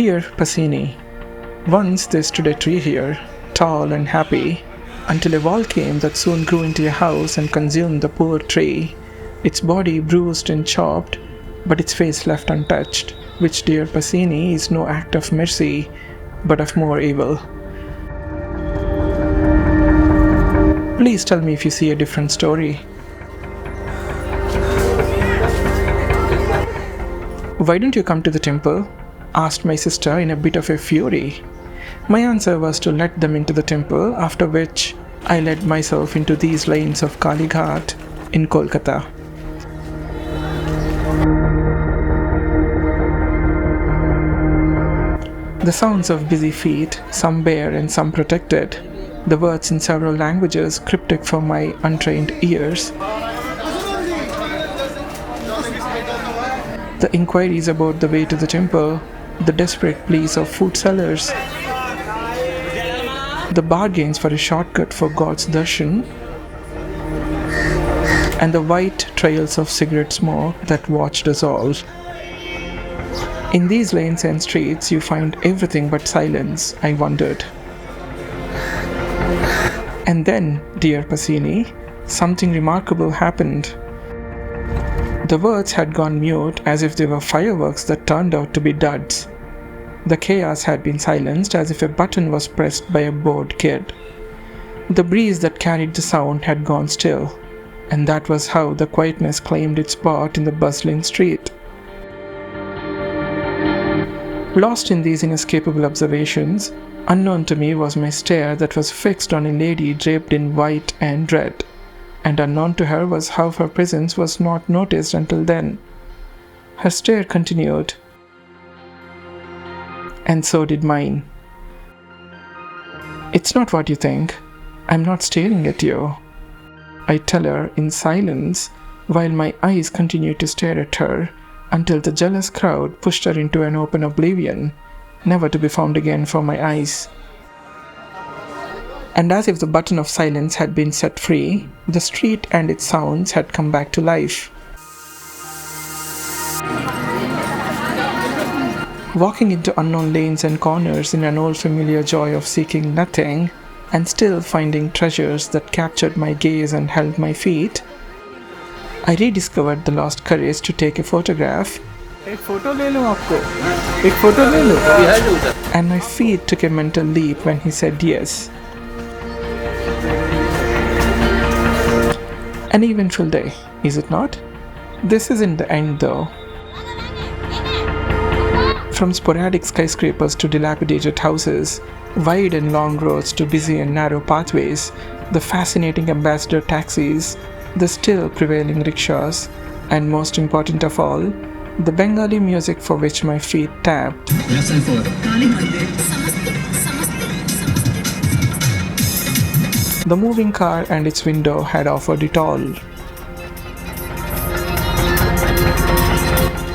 Dear Pasini, once there stood a tree here, tall and happy, until a wall came that soon grew into a house and consumed the poor tree, its body bruised and chopped, but its face left untouched, which, dear Pasini, is no act of mercy, but of more evil. Please tell me if you see a different story. Why don't you come to the temple? Asked my sister in a bit of a fury. My answer was to let them into the temple, after which I led myself into these lanes of Kalighat in Kolkata. The sounds of busy feet, some bare and some protected, the words in several languages cryptic for my untrained ears, the inquiries about the way to the temple, the desperate pleas of food sellers, the bargains for a shortcut for God's darshan, and the white trails of cigarette smoke that watched us all. In these lanes and streets you find everything but silence, I wondered. And then, dear Pasini, something remarkable happened. The words had gone mute as if they were fireworks that turned out to be duds. The chaos had been silenced as if a button was pressed by a bored kid. The breeze that carried the sound had gone still, and that was how the quietness claimed its spot in the bustling street. Lost in these inescapable observations, unknown to me was my stare that was fixed on a lady draped in white and red, and unknown to her was how her presence was not noticed until then. Her stare continued, and so did mine. It's not what you think. I'm not staring at you, I tell her in silence, while my eyes continue to stare at her until the jealous crowd pushed her into an open oblivion, never to be found again for my eyes. And as if the button of silence had been set free, the street and its sounds had come back to life. Walking into unknown lanes and corners in an old familiar joy of seeking nothing, and still finding treasures that captured my gaze and held my feet, I rediscovered the lost courage to take a photograph. And my feet took a mental leap when he said yes. An eventful day, is it not? This isn't the end though. From sporadic skyscrapers to dilapidated houses, wide and long roads to busy and narrow pathways, the fascinating ambassador taxis, the still prevailing rickshaws, and most important of all, the Bengali music for which my feet tapped. The moving car and its window had offered it all.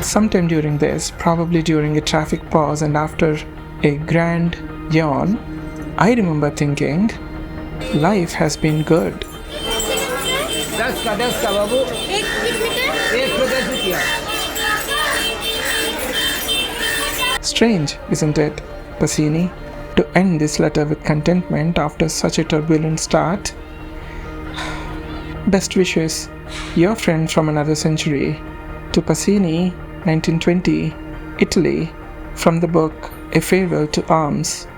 Sometime during this, probably during a traffic pause and after a grand yawn, I remember thinking, life has been good. Strange, isn't it, Pasini, to end this letter with contentment after such a turbulent start? Best wishes, your friend from another century. To Pasini, 1920, Italy, from the book A Farewell to Arms.